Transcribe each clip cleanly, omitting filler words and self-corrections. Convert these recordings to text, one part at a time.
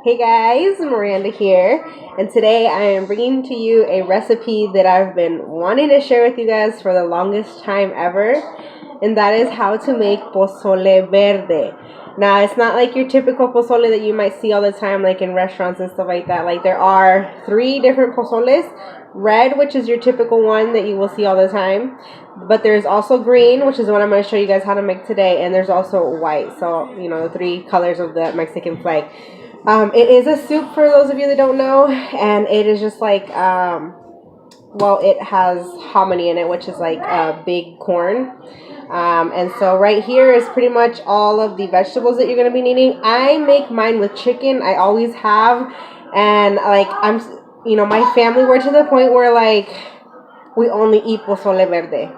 Hey guys, Miranda here, and today I am bringing to you a recipe that I've been wanting to share with you guys for the longest time ever, and that is how to make pozole verde. Now, it's not like your typical pozole that you might see all the time, like in restaurants and stuff like that. Like, there are 3 different pozoles. Red, which is your typical one that you will see all the time, but there's also green, which is what I'm going to show you guys how to make today, and there's also white, so you know, the 3 colors of the Mexican flag. It is a soup for those of you that don't know, and it is just like, well, it has hominy in it, which is like big corn. And so right here is pretty much all of the vegetables that you're going to be needing. I make mine with chicken. I always have, and like you know, my family, we're to the point where like we only eat pozole verde.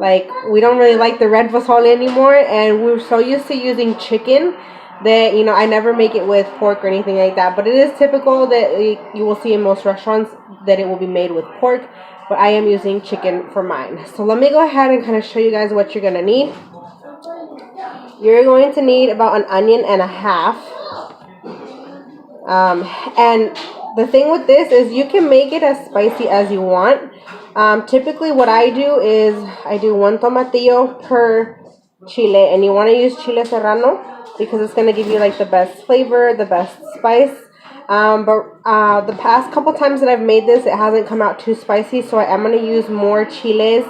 Like, we don't really like the red pozole anymore, and we're so used to using chicken that, you know, I never make it with pork or anything like that. But it is typical that you will see in most restaurants that it will be made with pork, but I am using chicken for mine. So let me go ahead and kind of show you guys what you're going to need. You're going to need about an onion and a half. And the thing with this is you can make it as spicy as you want. Typically what I do is I do 1 tomatillo per chile, and you want to use chile serrano because it's going to give you like the best flavor, the best spice. But the past couple times that I've made this, it hasn't come out too spicy, so I am going to use more chiles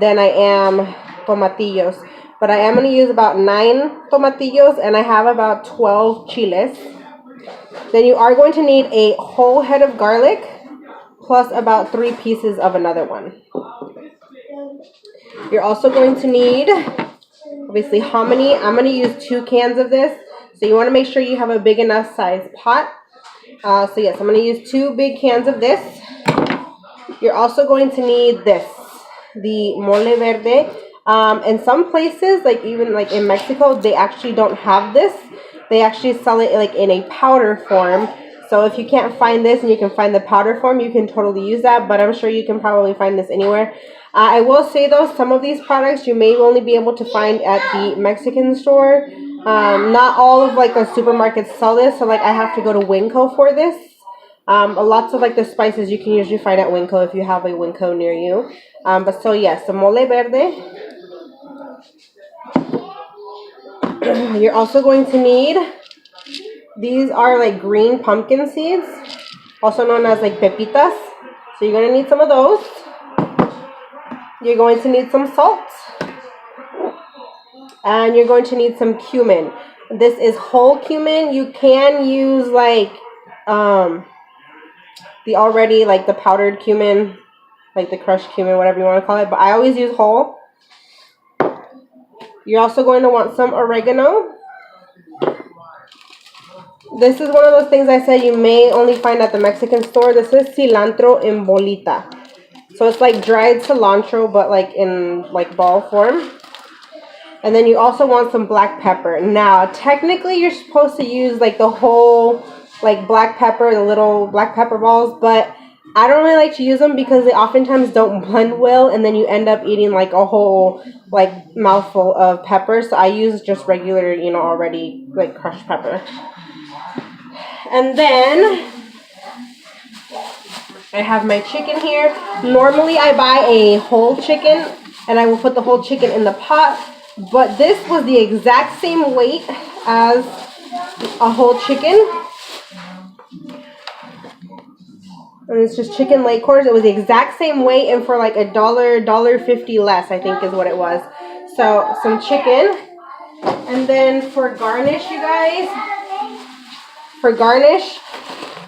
than I am tomatillos. But I am going to use about 9 tomatillos, and I have about 12 chiles. Then you are going to need a whole head of garlic plus about 3 pieces of another one. You're also going to need, obviously, hominy. I'm going to use 2 cans of this, so you want to make sure you have a big enough size pot. So yes, I'm going to use 2 big cans of this. You're also going to need this, the mole verde. In some places, like even like in Mexico, they actually don't have this. They actually sell it like in a powder form. So if you can't find this and you can find the powder form, you can totally use that. But I'm sure you can probably find this anywhere. I will say though, some of these products you may only be able to find at the Mexican store. Not all of like the supermarkets sell this. So like I have to go to Winco for this. Lots of like the spices you can usually find at Winco if you have a Winco near you. But so yes, the mole verde. You're also going to need, these are like green pumpkin seeds, also known as like pepitas. So you're going to need some of those. You're going to need some salt. And you're going to need some cumin. This is whole cumin. You can use like the already like the powdered cumin, like the crushed cumin, whatever you want to call it. But I always use whole. You're also going to want some oregano. This is one of those things I said you may only find at the Mexican store. This is cilantro en bolita. So it's like dried cilantro, but like in like ball form. And then you also want some black pepper. Now, technically you're supposed to use like the whole like black pepper, the little black pepper balls, but I don't really like to use them because they oftentimes don't blend well, and then you end up eating like a whole like mouthful of pepper. So I use just regular, you know, already like crushed pepper. And then I have my chicken here. Normally I buy a whole chicken and I will put the whole chicken in the pot, but this was the exact same weight as a whole chicken. And it's just chicken leg quarters. It was the exact same weight, and for like $1.50 less, I think is what it was. So some chicken. And then for garnish, you guys, for garnish,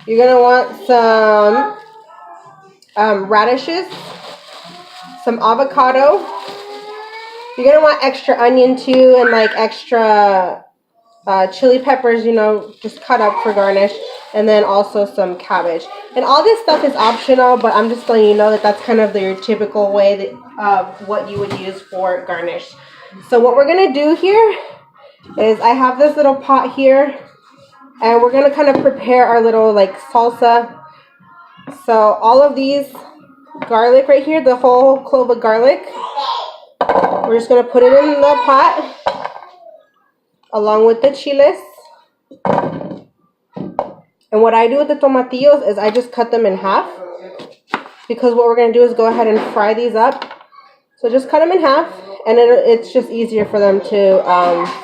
you're going to want some radishes, some avocado. You're going to want extra onion too, and like extra chili peppers, you know, just cut up for garnish. And then also some cabbage. And all this stuff is optional, but I'm just letting you know that that's kind of your typical way that, what you would use for garnish. So what we're going to do here is I have this little pot here, and we're going to kind of prepare our little like salsa. So all of these garlic right here, the whole clove of garlic, we're just going to put it in the pot along with the chiles. And what I do with the tomatillos is I just cut them in half, because what we're going to do is go ahead and fry these up. So just cut them in half, and it's just easier for them to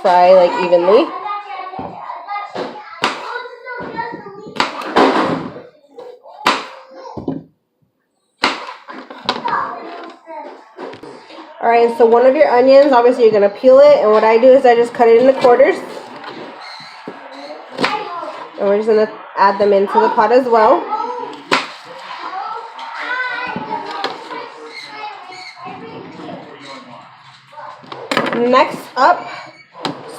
fry like evenly. Alright, so one of your onions, obviously you're going to peel it, and what I do is I just cut it into quarters. And we're just going to add them into the pot as well. Next up,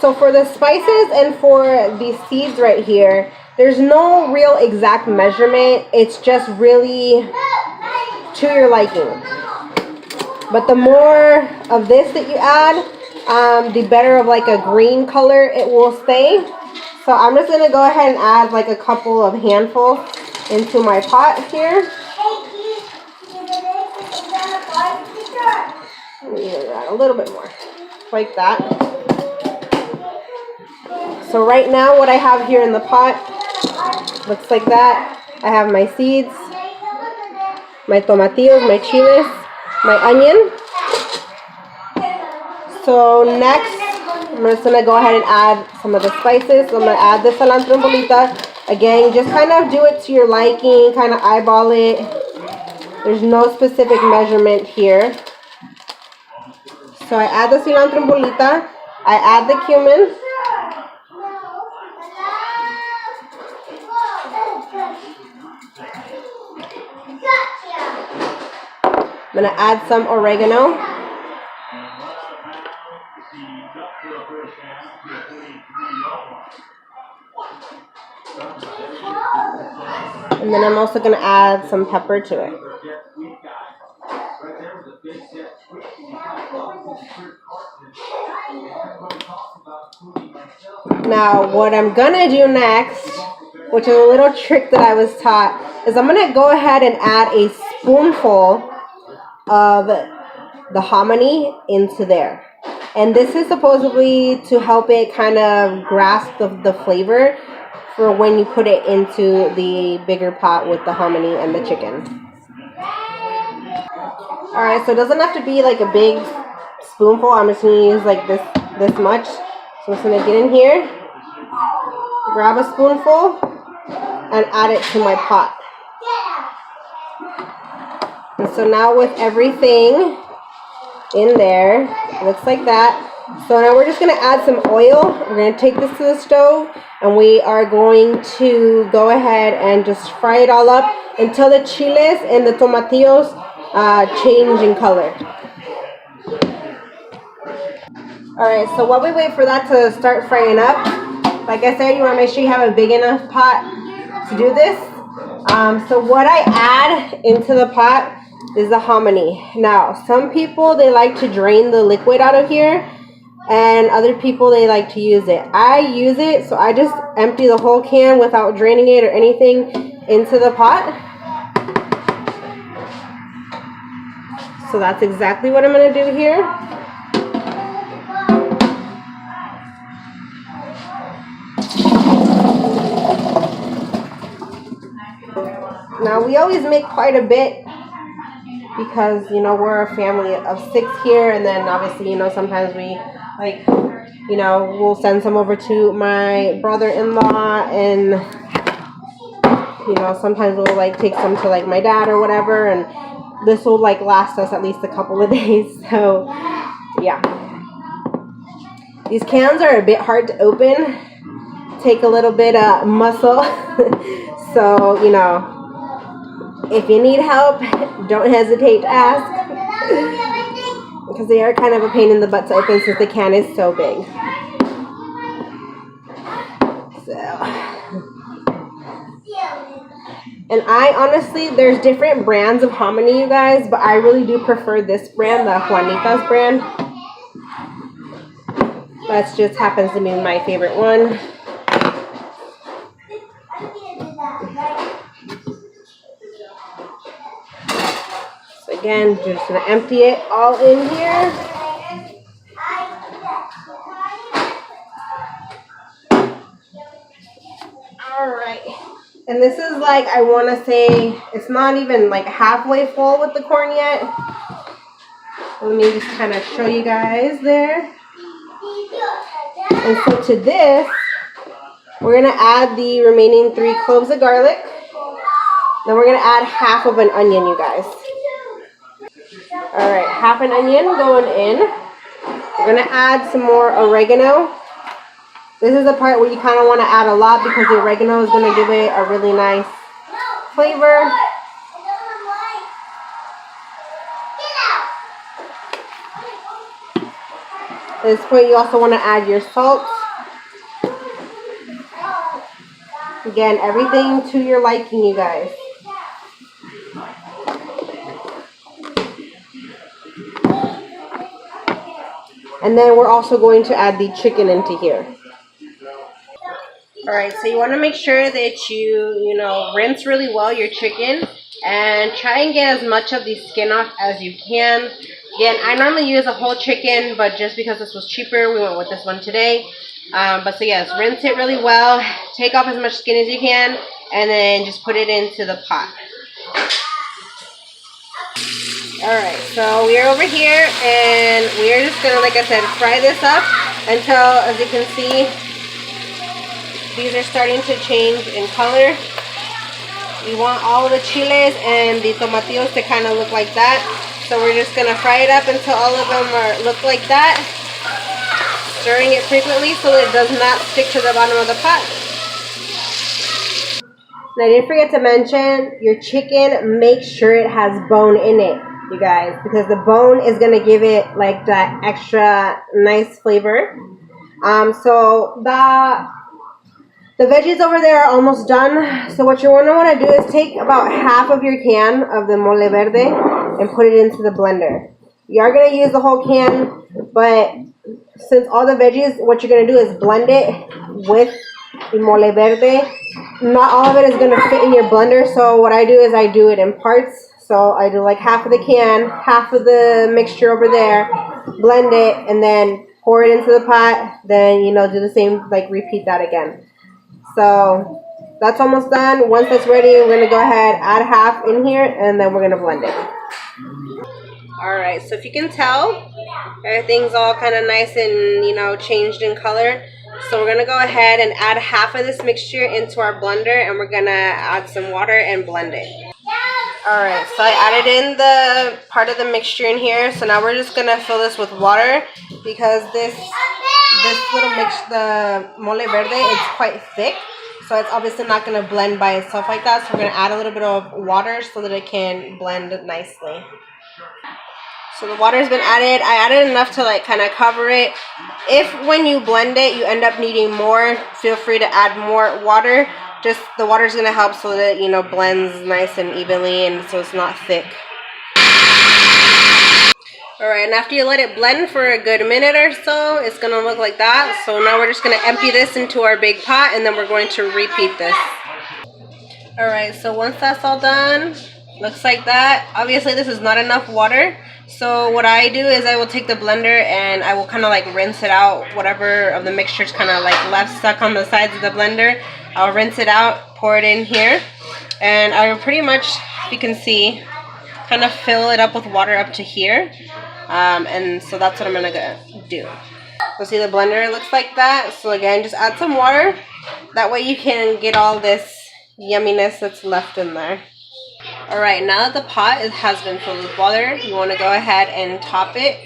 so for the spices and for these seeds right here, there's no real exact measurement. It's just really to your liking. But the more of this that you add, the better of like a green color it will stay. So I'm just going to go ahead and add like a couple of handfuls into my pot here. Add a little bit more, like that. So right now what I have here in the pot looks like that. I have my seeds, my tomatillos, my chiles, my onion. So next, I'm just going to go ahead and add some of the spices. So I'm going to add the cilantro en bolita. Again, just kind of do it to your liking, kind of eyeball it. There's no specific measurement here. So I add the cilantro en bolita. I add the cumin. I'm going to add some oregano. And then I'm also going to add some pepper to it. Now, what I'm going to do next, which is a little trick that I was taught, is I'm going to go ahead and add a spoonful of the hominy into there. And this is supposedly to help it kind of grasp the flavor for when you put it into the bigger pot with the hominy and the chicken. Alright, so it doesn't have to be like a big spoonful. I'm just going to use like this much. So I'm just going to get in here, grab a spoonful, and add it to my pot. And so now with everything in there, it looks like that. So now we're just going to add some oil. We're going to take this to the stove, and we are going to go ahead and just fry it all up until the chiles and the tomatillos change in color. Alright, so while we wait for that to start frying up, like I said, you want to make sure you have a big enough pot to do this. So what I add into the pot is the hominy. Now, some people, they like to drain the liquid out of here, and other people, they like to use it. I use it, so I just empty the whole can without draining it or anything into the pot. So that's exactly what I'm going to do here. Now, we always make quite a bit because, you know, we're a family of 6 here, and then obviously, you know, sometimes we, like, you know, we'll send some over to my brother-in-law, and, you know, sometimes we'll, like, take some to, like, my dad or whatever, and this will, like, last us at least a couple of days, so, yeah. These cans are a bit hard to open, take a little bit of muscle, so, you know, if you need help, don't hesitate to ask, because they are kind of a pain in the butt to open since the can is so big. And I honestly, there's different brands of hominy, you guys, but I really do prefer this brand, the Juanita's brand. That just happens to be my favorite one. So again, just going to empty it all in here. Alright. And this is like, I want to say, it's not even like halfway full with the corn yet. Let me just kind of show you guys there. And so to this, we're going to add the remaining 3 cloves of garlic. Then we're going to add half of an onion, you guys. Alright, half an onion going in. We're going to add some more oregano. This is the part where you kind of want to add a lot because the oregano is going to give it a really nice flavor. At this point, you also want to add your salt. Again, everything to your liking, you guys. And then we're also going to add the chicken into here. Alright, so you want to make sure that you rinse really well your chicken and try and get as much of the skin off as you can. Again, I normally use a whole chicken, but just because this was cheaper, we went with this one today. But so yes, rinse it really well, take off as much skin as you can, and then just put it into the pot. Alright, so we are over here, and we are just going to, like I said, fry this up until, as you can see, these are starting to change in color. We want all the chiles and the tomatillos to kind of look like that. So we're just going to fry it up until all of them look like that. Stirring it frequently so that it does not stick to the bottom of the pot. And I didn't forget to mention, your chicken, make sure it has bone in it, you guys, because the bone is going to give it like that extra nice flavor. So the veggies over there are almost done. So what you're going to want to do is take about half of your can of the mole verde and put it into the blender. You are going to use the whole can, but since all the veggies, what you're going to do is blend it with the mole verde. Not all of it is going to fit in your blender, so what I do is I do it in parts. So I do like half of the can, half of the mixture over there, blend it, and then pour it into the pot. Then, do the same, like repeat that again. So that's almost done. Once that's ready, we're going to go ahead, add half in here, and then we're going to blend it. Alright, so if you can tell, everything's all kind of nice and, changed in color. So we're going to go ahead and add half of this mixture into our blender, and we're going to add some water and blend it. Alright, so I added in the part of the mixture in here. So now we're just going to fill this with water because this little mix, the mole verde, is quite thick. So it's obviously not going to blend by itself like that. So we're going to add a little bit of water so that it can blend nicely. So the water's been added. I added enough to like kind of cover it. If when you blend it, you end up needing more, feel free to add more water. Just the water's going to help so that it, blends nice and evenly and so it's not thick. Alright, and after you let it blend for a good minute or so, it's going to look like that. So now we're just going to empty this into our big pot and then we're going to repeat this. Alright, so once that's all done, looks like that. Obviously this is not enough water. So what I do is I will take the blender and I will kind of like rinse it out. Whatever of the mixture is kind of like left stuck on the sides of the blender, I'll rinse it out, pour it in here. And I will pretty much, you can see, kind of fill it up with water up to here. And so that's what I'm going to do. So see the blender looks like that. So again, just add some water. That way you can get all this yumminess that's left in there. Alright, now that the pot has been filled with water, you want to go ahead and top it.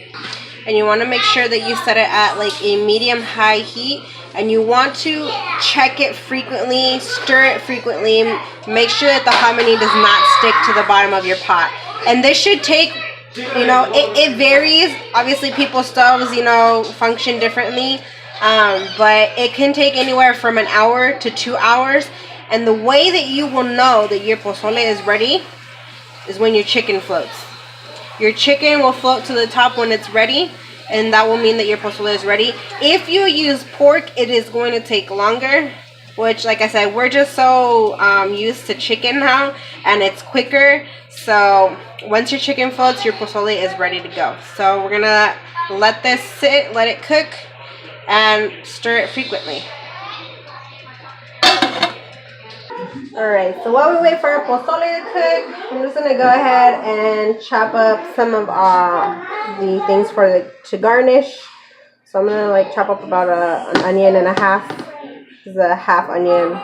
And you want to make sure that you set it at like a medium-high heat. And you want to check it frequently, stir it frequently. Make sure that the hominy does not stick to the bottom of your pot. And this should take, it varies. Obviously, people's stoves, function differently. But it can take anywhere from an hour to 2 hours. And the way that you will know that your pozole is ready is when your chicken floats. Your chicken will float to the top when it's ready, and that will mean that your pozole is ready. If you use pork, it is going to take longer, which, like I said, we're just so used to chicken now, and it's quicker. So once your chicken floats, your pozole is ready to go. So we're going to let this sit, let it cook, and stir it frequently. Alright, so while we wait for our pozole to cook, I'm just going to go ahead and chop up some of the things to garnish. So I'm going to like chop up about an onion and a half. This is a half onion,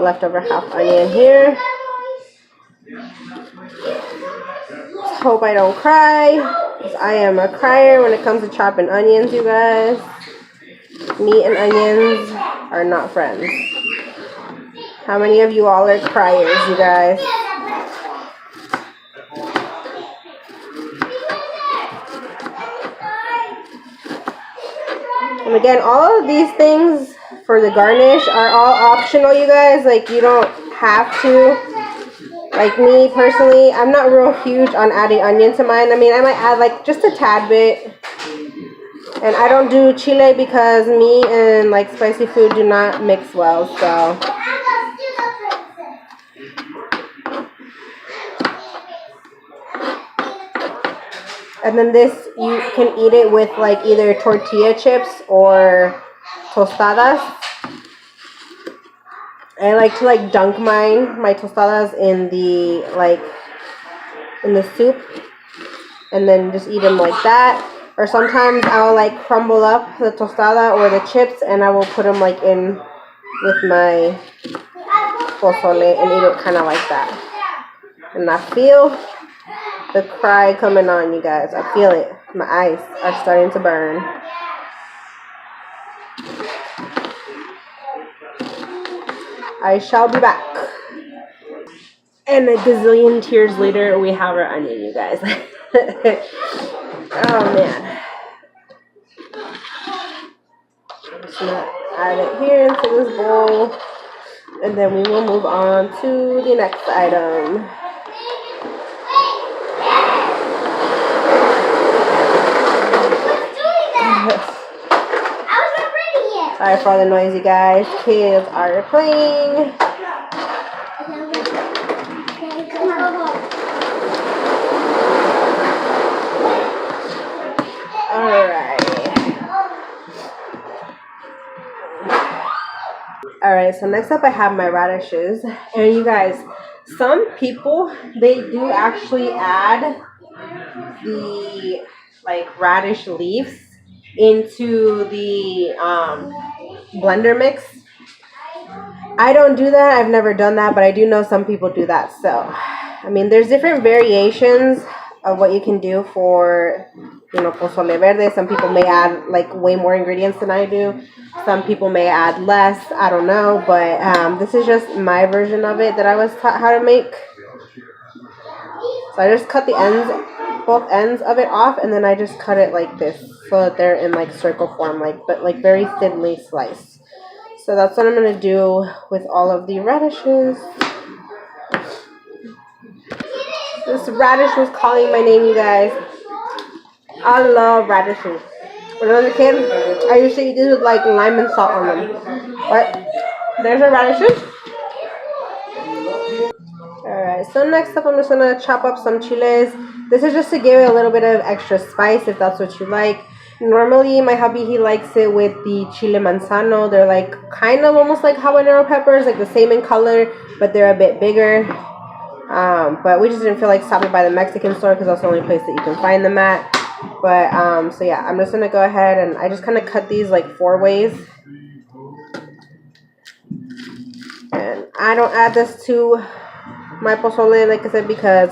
leftover half onion here. Hope I don't cry, because I am a crier when it comes to chopping onions, you guys. Meat and onions are not friends. How many of you all are criers, you guys? And again, all of these things for the garnish are all optional, you guys. Like, you don't have to. Like me personally, I'm not real huge on adding onion to mine. I mean, I might add like just a tad bit. And I don't do chile because meat and like spicy food do not mix well, so. And then this, you can eat it with like either tortilla chips or tostadas. I like to like dunk my tostadas in the soup, and then just eat them like that. Or sometimes I'll like crumble up the tostada or the chips, and I will put them like in with my pozole and eat it kind of like that. And I feel the cry coming on, you guys. I feel it. My eyes are starting to burn. I shall be back. And a gazillion tears later, we have our onion, you guys. Oh, man. I'm just going to add it here into this bowl. And then we will move on to the next item. Sorry for all the noise, you guys. Kids are playing. Alright, so next up I have my radishes. And you guys, some people, they do actually add the like radish leaves into the blender mix. I don't do that. I've never done that, but I do know some people do that. So, I mean, there's different variations of what you can do for, pozole verde. Some people may add like way more ingredients than I do. Some people may add less. I don't know, but this is just my version of it that I was taught how to make. So I just cut the ends, both ends of it off, and then I just cut it like this so that they're in like circle form, but very thinly sliced. So that's what I'm going to do with all of the radishes. This radish was calling my name, you guys. I love radishes. When I was a kid, I used to eat these with like lime and salt on them. But there's our radishes. Alright, so next up I'm just going to chop up some chiles. This is just to give it a little bit of extra spice if that's what you like. Normally, my hubby, he likes it with the chile manzano. They're like kind of almost like habanero peppers, like the same in color, but they're a bit bigger. But we just didn't feel like stopping by the Mexican store because that's the only place that you can find them at. But, so yeah, I'm just going to go ahead and I just kind of cut these like 4 ways. And I don't add this to my pozole, like I said, because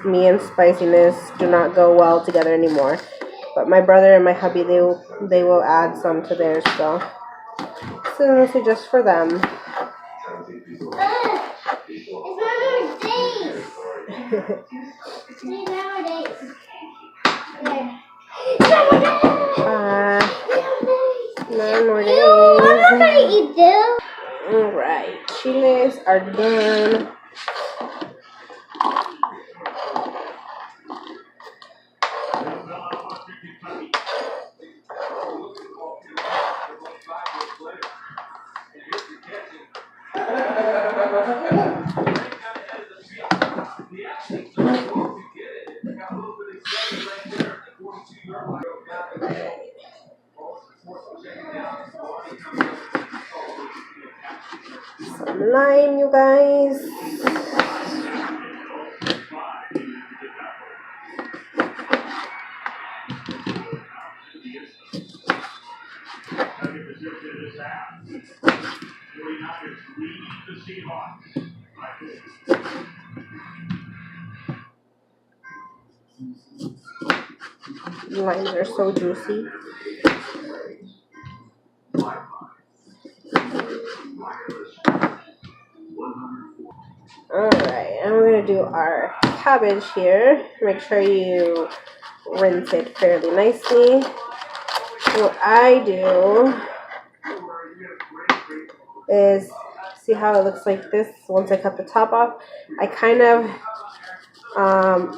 me and spiciness do not go well together anymore. But my brother and my hubby, they will add some to theirs, so this is just for them. Nine more days. Alright, chiles are done. some lime, you guys. Limes are so juicy. Alright, and we're going to do our cabbage here. Make sure you rinse it fairly nicely. What I do is, see how it looks like this once I cut the top off? I kind of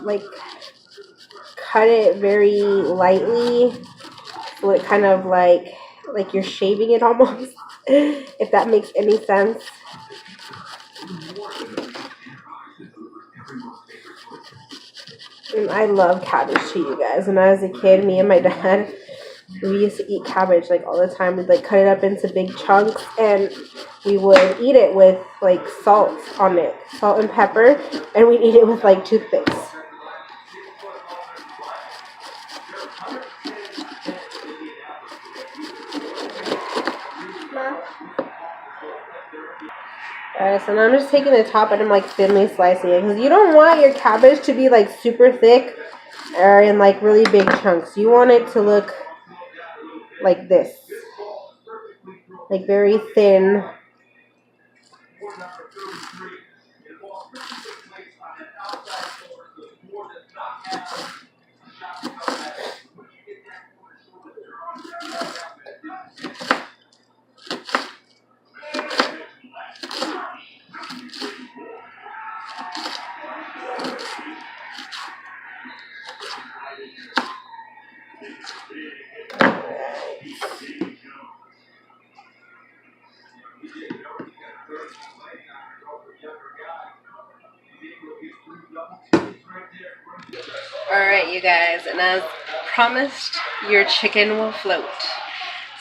like cut it very lightly, so it kind of like you're shaving it almost, if that makes any sense. And I love cabbage too, you guys. When I was a kid, me and my dad, we used to eat cabbage like all the time. We'd like cut it up into big chunks, and we would eat it with like salt on it, salt and pepper, and we'd eat it with like toothpicks. Alright, so now I'm just taking the top and I'm like thinly slicing it, because you don't want your cabbage to be like super thick or in like really big chunks. You want it to look like this, like very thin. Alright, you guys, and as promised, your chicken will float.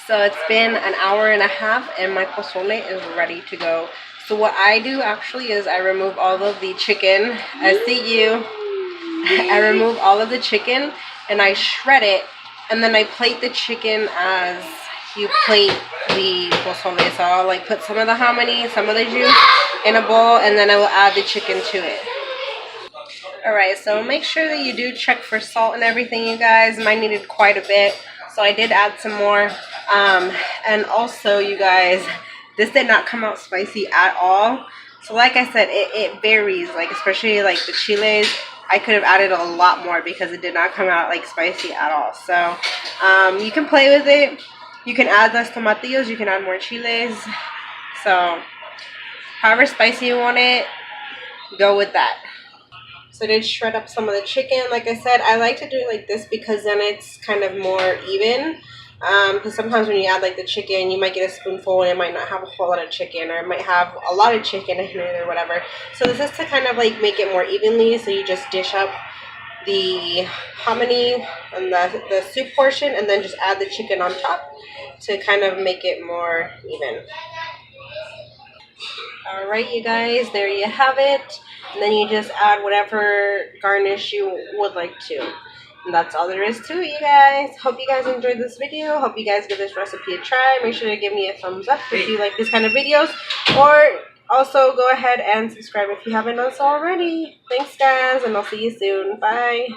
So it's been an hour and a half and my pozole is ready to go. So what I do actually is I remove all of the chicken. I see you. I remove all of the chicken and I shred it, and then I plate the chicken as you plate the pozole. So I'll like put some of the hominy, some of the juice in a bowl, and then I will add the chicken to it. Alright, so make sure that you do check for salt and everything, you guys. Mine needed quite a bit, so I did add some more. And also, you guys, this did not come out spicy at all. So like I said, it varies, like especially like the chiles. I could have added a lot more because it did not come out like spicy at all. So you can play with it. You can add less tomatillos, you can add more chiles. So however spicy you want it, go with that. So I did shred up some of the chicken. Like I said, I like to do it like this because then it's kind of more even. Because sometimes when you add like the chicken, you might get a spoonful and it might not have a whole lot of chicken, or it might have a lot of chicken in it or whatever. So this is to kind of like make it more evenly. So you just dish up the hominy and the soup portion, and then just add the chicken on top to kind of make it more even. Alright, you guys, there you have it. And then you just add whatever garnish you would like to. And that's all there is to it, you guys. Hope you guys enjoyed this video. Hope you guys give this recipe a try. Make sure to give me a thumbs up if you like this kind of videos. Or also go ahead and subscribe if you haven't done so already. Thanks, guys, and I'll see you soon. Bye.